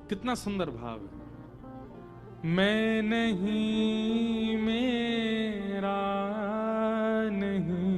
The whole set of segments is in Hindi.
कितना सुंदर भाव है। मैं नहीं, मेरा नहीं,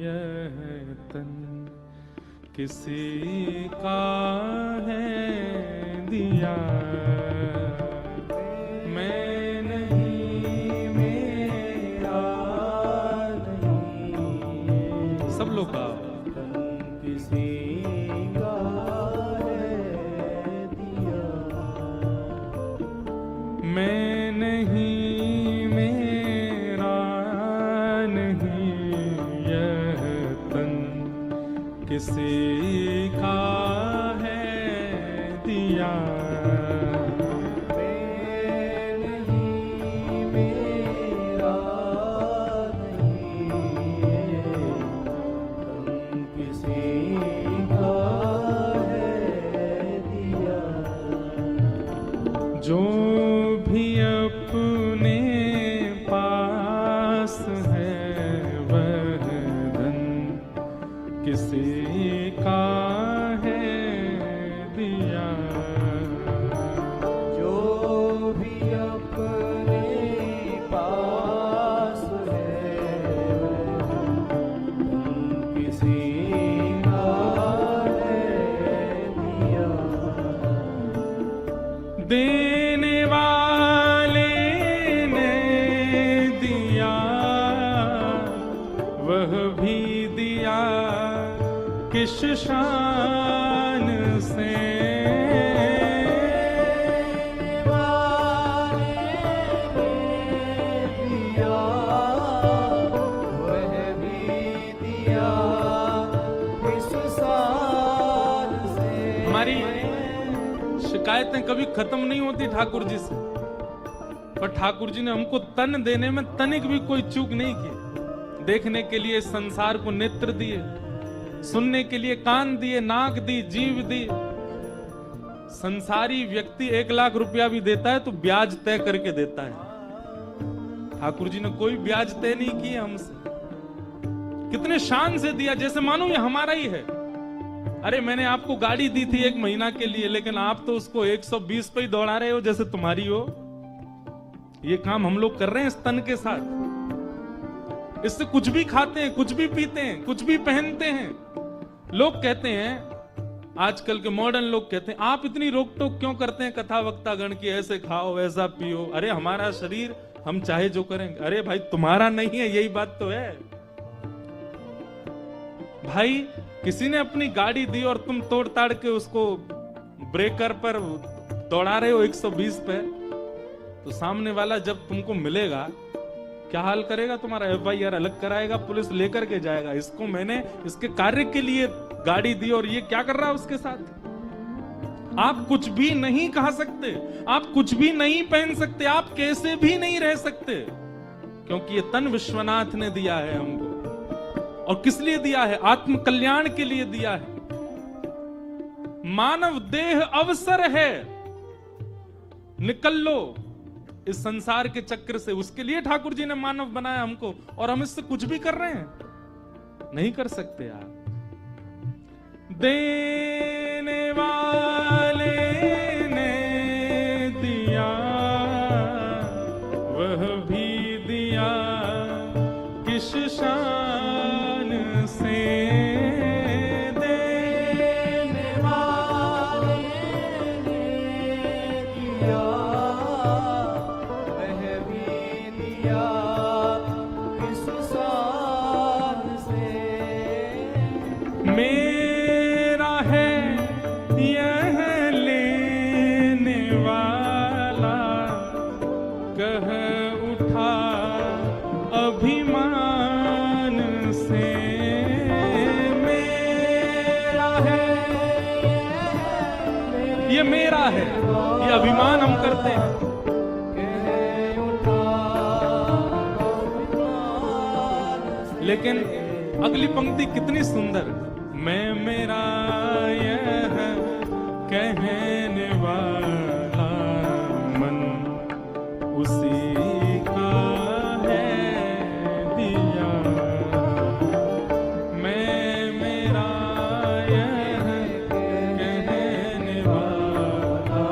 यह तन किसी का है दिया। मैं नहीं, मेरा नहीं, सब लोग का किसी का है दिया। मैं नहीं, मेरा नहीं, यह तन किसी का है दिया। जो भी अपने पास है वह धन किसी का है दिया। जो भी अपने पास है किसी का है दिया। देने वाले ने दिया, वह भी दिया किस शान से। देने वाले ने दिया, वह भी दिया किस शान से। हमारी शिकायतें कभी खत्म नहीं होती ठाकुर जी से, पर ठाकुर जी ने हमको तन देने में तनिक भी कोई चूक नहीं की। देखने के लिए संसार को नेत्र दिए, सुनने के लिए कान दिए, नाक दी, जीव दी। संसारी व्यक्ति 1 लाख रुपया भी देता है तो ब्याज तय करके देता है। ठाकुर जी ने कोई ब्याज तय नहीं किया हमसे। कितने शान से दिया, जैसे मानो ये हमारा ही है। अरे मैंने आपको गाड़ी दी थी 1 महीना के लिए, लेकिन आप तो उसको 120 पे ही दौड़ा रहे हो जैसे तुम्हारी हो। ये काम हम लोग कर रहे हैं इस तन के साथ। इससे कुछ भी खाते हैं, कुछ भी पीते हैं, कुछ भी पहनते हैं। लोग कहते हैं, आजकल के मॉडर्न लोग कहते हैं, आप इतनी रोक टोक क्यों करते हैं कथा वक्ता गण की, ऐसे खाओ वैसा पियो। अरे हमारा शरीर, हम चाहे जो करेंगे। अरे भाई तुम्हारा नहीं है, यही बात तो है भाई। किसी ने अपनी गाड़ी दी और तुम तोड़ ताड़ के उसको ब्रेकर पर दौड़ा रहे हो 120 पे, तो सामने वाला जब तुमको मिलेगा क्या हाल करेगा तुम्हारा? FIR अलग कराएगा, पुलिस लेकर के जाएगा। इसको मैंने इसके कार्य के लिए गाड़ी दी और ये क्या कर रहा है उसके साथ। आप कुछ भी नहीं खा सकते, आप कुछ भी नहीं पहन सकते, आप कैसे भी नहीं रह सकते, क्योंकि ये तन विश्वनाथ ने दिया है हमको। और किस लिए दिया है? आत्म कल्याण के लिए दिया है। मानव देह अवसर है, निकल लो इस संसार के चक्र से। उसके लिए ठाकुर जी ने मानव बनाया हमको, और हम इससे कुछ भी कर रहे हैं? नहीं कर सकते यार। देने वाले ने दिया, वह भी दिया किस शान से। देने वाले ने दिया, वह भी दिया किस शान से। मेरा है यह लेने वाला, कह उठा अभिमान से। मेरा है, ये मेरा है, ये अभिमान हम करते हैं। लेकिन अगली पंक्ति कितनी सुंदर। मैं मेरा यह कहने वाला मन उसी का है दिया। मैं मेरा यह कहने वाला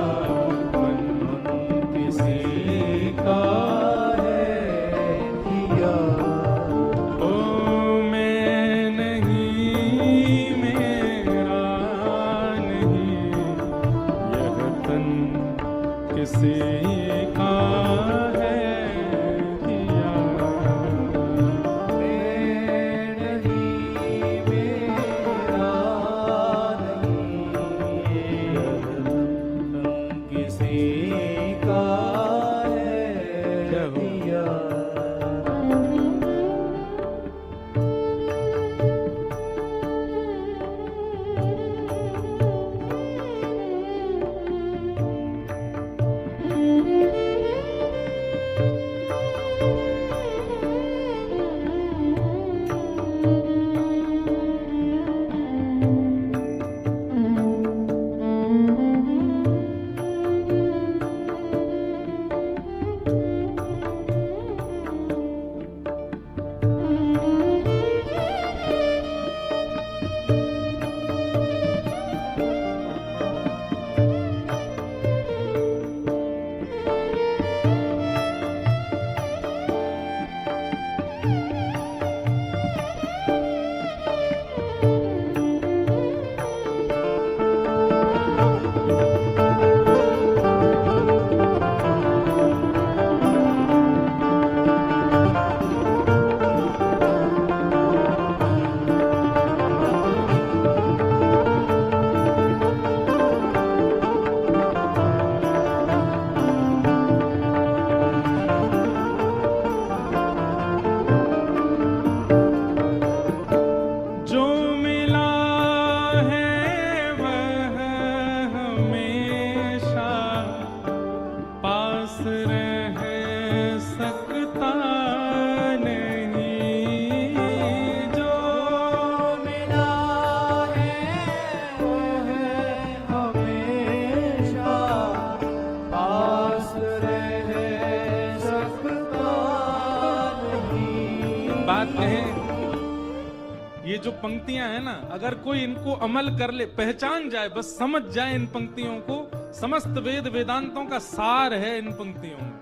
पंक्तियां हैं ना, अगर कोई इनको अमल कर ले, पहचान जाए, बस समझ जाए इन पंक्तियों को, समस्त वेद वेदांतों का सार है इन पंक्तियों में।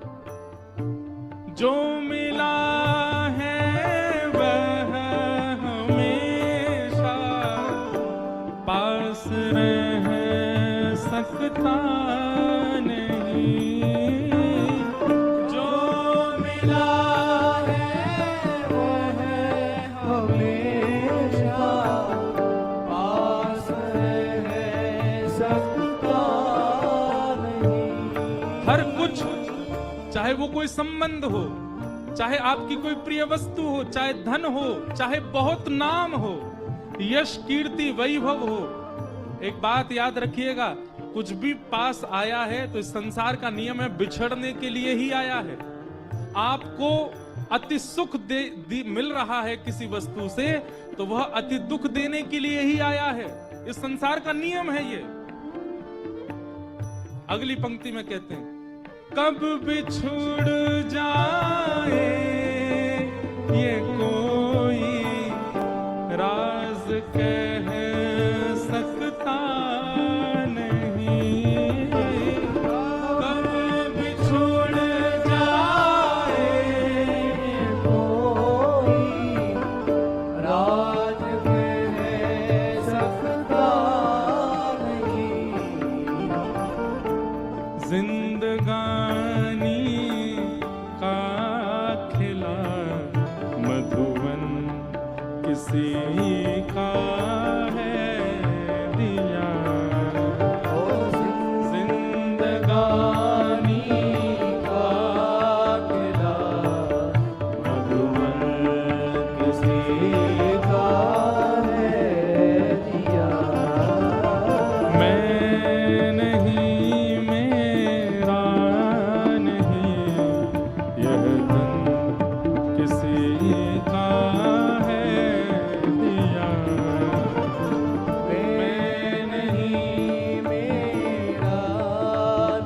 जो मिला है वह हमेशा पास रह सकता नहीं। जो मिला हर कुछ, चाहे वो कोई संबंध हो, चाहे आपकी कोई प्रिय वस्तु हो, चाहे धन हो, चाहे बहुत नाम हो, यश कीर्ति वैभव हो, एक बात याद रखिएगा, कुछ भी पास आया है तो इस संसार का नियम है बिछड़ने के लिए ही आया है। आपको अति सुख मिल रहा है किसी वस्तु से तो वह अति दुख देने के लिए ही आया है। इस संसार का नियम है ये। अगली पंक्ति में कहते हैं, कब बिछुड़ जाए ये कोई राज कह सकता नहीं। कब बिछुड़ जाए ये कोई राज कह सकता नहीं। जिंदगानी का खिला मधुवन किसी का है दिया। जिंदगानी का खिला मधुवन किसी का है दिया। मैं नहीं, मेरा नहीं, यह धन किसी का है दिया। मैं नहीं, मेरा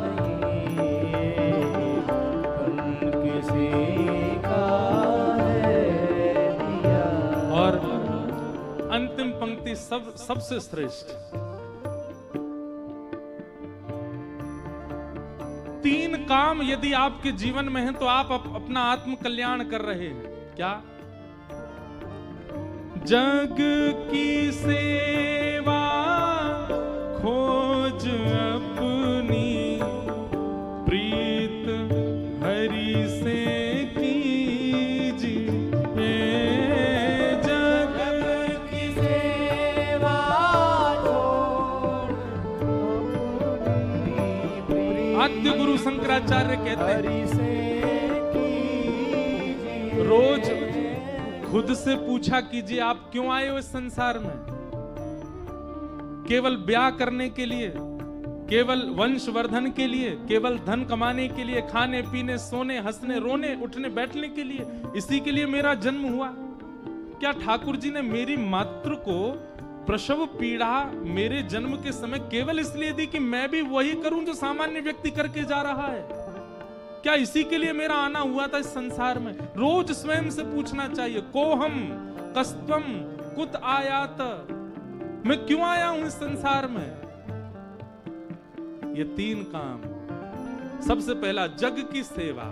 नहीं, धन किसी का है दिया। और अंतिम पंक्ति सबसे श्रेष्ठ, तीन काम यदि आपके जीवन में है तो आप अपना आत्म कल्याण कर रहे हैं। क्या? जग की सेवा खोज अपनी प्रीत हरि से कीजिए। जग की सेवा आद्य गुरु शंकराचार्य कहते हैं, रोज खुद से पूछा कीजिए आप क्यों आए हो इस संसार में? केवल ब्याह करने के लिए, केवल वंशवर्धन के लिए, केवल धन कमाने के लिए, खाने पीने सोने हंसने रोने उठने बैठने के लिए, इसी के लिए मेरा जन्म हुआ? क्या ठाकुर जी ने मेरी मातृ को प्रसव पीड़ा मेरे जन्म के समय केवल इसलिए दी कि मैं भी वही करूं जो सामान्य व्यक्ति करके जा रहा है? क्या इसी के लिए मेरा आना हुआ था इस संसार में? रोज स्वयं से पूछना चाहिए, कोहम कस्तम कुत आयात, मैं क्यों आया हूं इस संसार में? ये तीन काम। सबसे पहला जग की सेवा,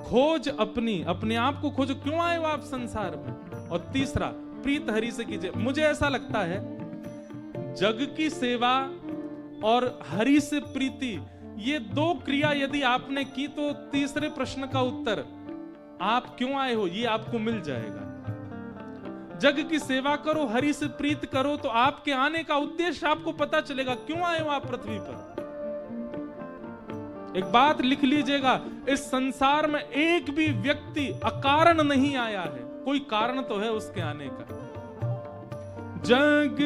खोज अपने आप को खोजो, क्यों आए हो आप संसार में? और तीसरा प्रीत हरि से कीजिए। मुझे ऐसा लगता है जग की सेवा और हरि से प्रीति, ये दो क्रिया यदि आपने की तो तीसरे प्रश्न का उत्तर आप क्यों आए हो ये आपको मिल जाएगा। जग की सेवा करो, हरि से प्रीत करो तो आपके आने का उद्देश्य आपको पता चलेगा, क्यों आए हो आप पृथ्वी पर। एक बात लिख लीजिएगा, इस संसार में एक भी व्यक्ति अकारण नहीं आया है, कोई कारण तो है उसके आने का। जग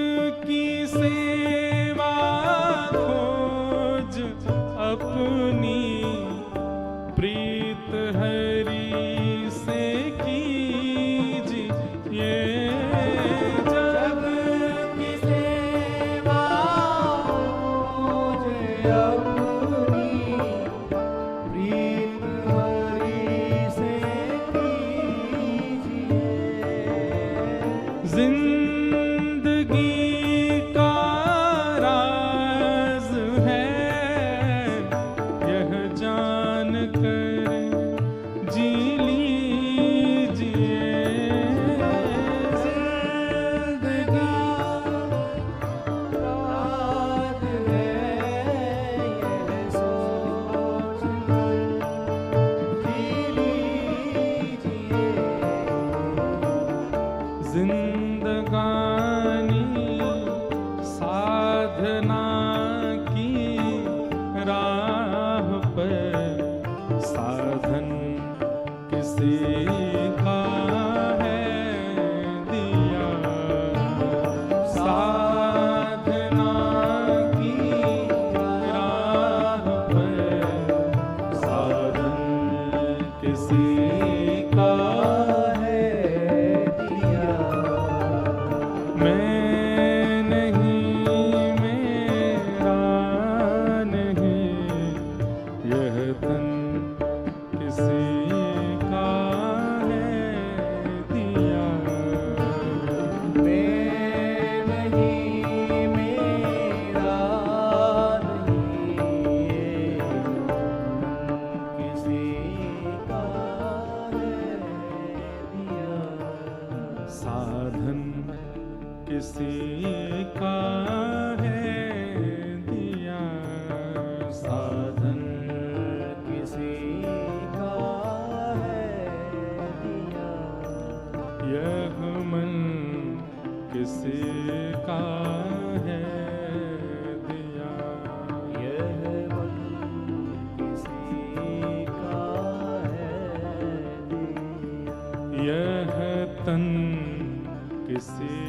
की सेवा खोज अपनी प्रीत हरि से कीजिए। जग की सेवा खोज अपनी प्रीत हरि से कीजिए। साधना की राह पर साधन किसी का है दिया। साधना की राह पर साधन किसी का है दिया। मैं किसी का है दिया। साधन किसी का है दिया। यह मन किसी का है दिया। यह मन किसी का है दिया। यह तन किसी